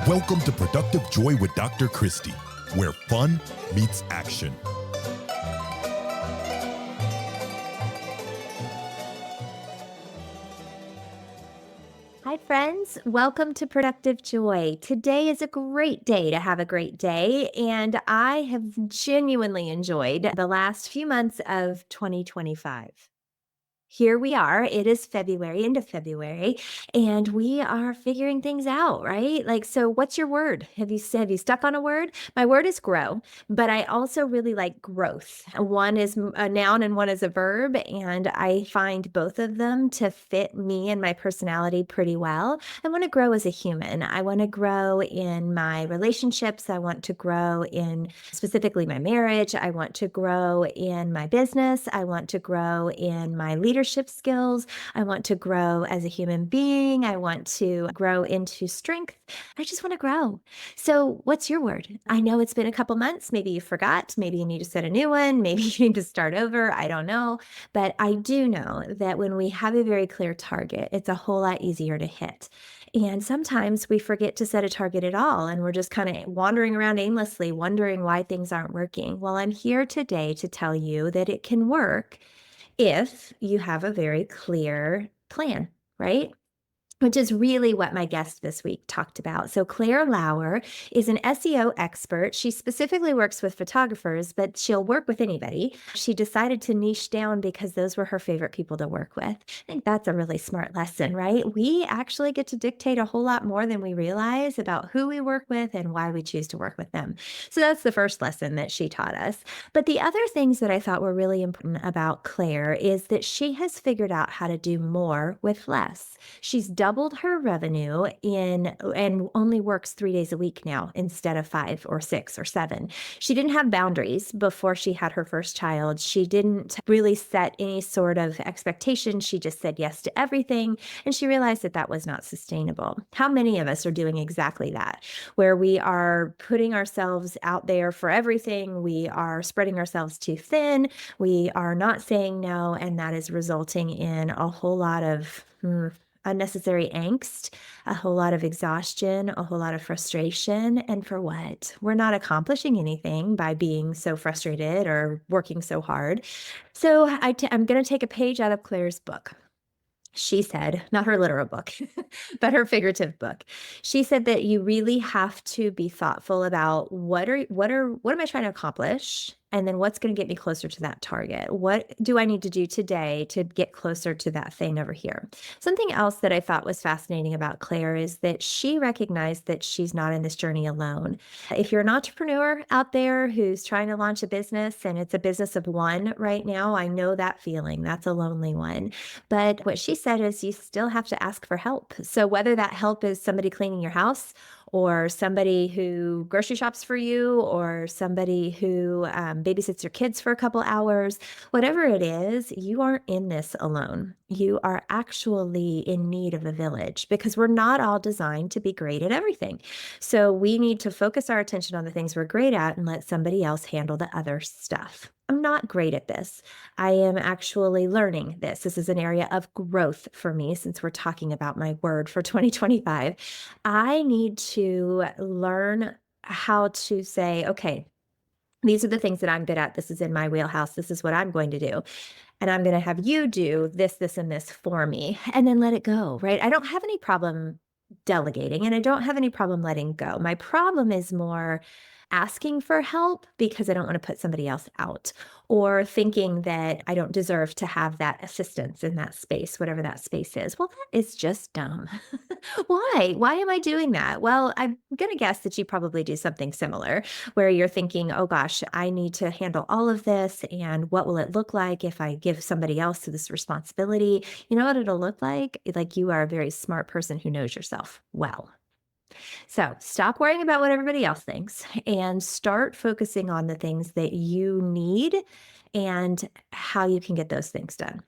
Welcome to Productive Joy with Dr. Christie, where fun meets action. Hi, friends. Welcome to Productive Joy. Today is a great day to have a great day, and I have genuinely enjoyed the last few months of 2025. Here we are. It is February, end of February, and we are figuring things out, right? So what's your word? Have you stuck on a word? My word is grow, but I also really like growth. One is a noun and one is a verb, and I find both of them to fit me and my personality pretty well. I want to grow as a human. I want to grow in my relationships. I want to grow in specifically my marriage. I want to grow in my business. I want to grow in my leadership skills. I want to grow as a human being. I want to grow into strength. I just want to grow. So, what's your word? I know it's been a couple months. Maybe you forgot. Maybe you need to set a new one. Maybe you need to start over. I don't know. But I do know that when we have a very clear target, it's a whole lot easier to hit. And sometimes we forget to set a target at all, and we're just kind of wandering around aimlessly, wondering why things aren't working. Well, I'm here today to tell you that it can work if you have a very clear plan, right? Which is really what my guest this week talked about. So, Claire Lauer is an SEO expert. She specifically works with photographers, but she'll work with anybody. She decided to niche down because those were her favorite people to work with. I think that's a really smart lesson, right? We actually get to dictate a whole lot more than we realize about who we work with and why we choose to work with them. So, that's the first lesson that she taught us. But the other things that I thought were really important about Claire is that she has figured out how to do more with less. She's doubled her revenue in and only works 3 days a week now instead of 5 or 6 or 7. She didn't have boundaries before she had her first child. She didn't really set any sort of expectation. She just said yes to everything, and she realized that that was not sustainable. How many of us are doing exactly that, where we are putting ourselves out there for everything? We are spreading ourselves too thin. We are not saying no, and that is resulting in a whole lot of unnecessary angst, a whole lot of exhaustion, a whole lot of frustration. And for what? We're not accomplishing anything by being so frustrated or working so hard. So I'm going to take a page out of Claire's book. She said, not her literal book, but her figurative book. She said that you really have to be thoughtful about what am I trying to accomplish? And then what's going to get me closer to that target? What do I need to do today to get closer to that thing over here? Something else that I thought was fascinating about Claire is that she recognized that she's not in this journey alone. If you're an entrepreneur out there who's trying to launch a business and it's a business of one right now, I know that feeling. That's a lonely one. But what she said is you still have to ask for help. So whether that help is somebody cleaning your house or somebody who grocery shops for you or somebody who babysits your kids for a couple hours, whatever it is, you aren't in this alone. You are actually in need of a village because we're not all designed to be great at everything. So we need to focus our attention on the things we're great at and let somebody else handle the other stuff. I'm not great at this. I am actually learning this. This is an area of growth for me since we're talking about my word for 2025. I need to learn how to say, okay, these are the things that I'm good at. This is in my wheelhouse. This is what I'm going to do. And I'm going to have you do this, this, and this for me, and then let it go, right? I don't have any problem delegating and I don't have any problem letting go. My problem is more asking for help because I don't want to put somebody else out or thinking that I don't deserve to have that assistance in that space, whatever that space is. Well, that is just dumb. Why? Why am I doing that? Well, I'm going to guess that you probably do something similar where you're thinking, oh gosh, I need to handle all of this. And what will it look like if I give somebody else this responsibility? You know what it'll look like? Like you are a very smart person who knows yourself well. So stop worrying about what everybody else thinks and start focusing on the things that you need and how you can get those things done,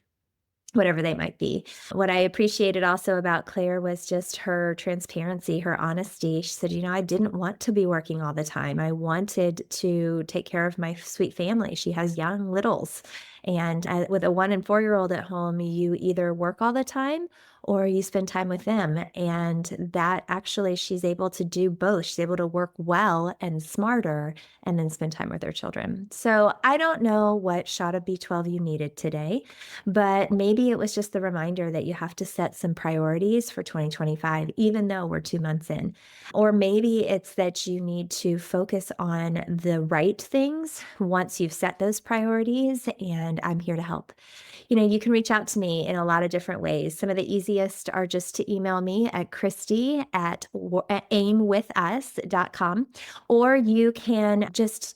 whatever they might be. What I appreciated also about Claire was just her transparency, her honesty. She said, I didn't want to be working all the time. I wanted to take care of my sweet family. She has young littles. And with a 1 and 4-year-old at home, you either work all the time or you spend time with them. And that actually, she's able to do both. She's able to work well and smarter and then spend time with her children. So I don't know what shot of B12 you needed today, but maybe it was just the reminder that you have to set some priorities for 2025, even though we're 2 months in. Or maybe it's that you need to focus on the right things once you've set those priorities, and I'm here to help. You can reach out to me in a lot of different ways. Some of the easiest are just to email me at Christie at aimwithus.com, or you can just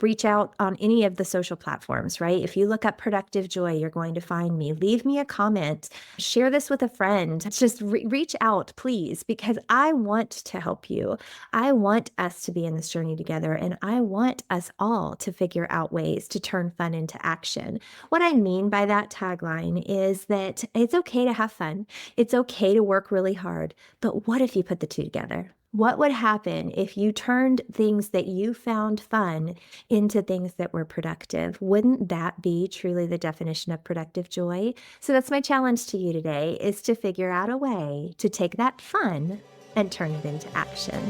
reach out on any of the social platforms, right? If you look up Productive Joy, you're going to find me. Leave me a comment, share this with a friend. Just reach out, please, because I want to help you. I want us to be in this journey together, and I want us all to figure out ways to turn fun into action. What I mean by that tagline is that it's okay to have fun. It's okay to work really hard, but what if you put the two together? What would happen if you turned things that you found fun into things that were productive? Wouldn't that be truly the definition of productive joy? So that's my challenge to you today, is to figure out a way to take that fun and turn it into action.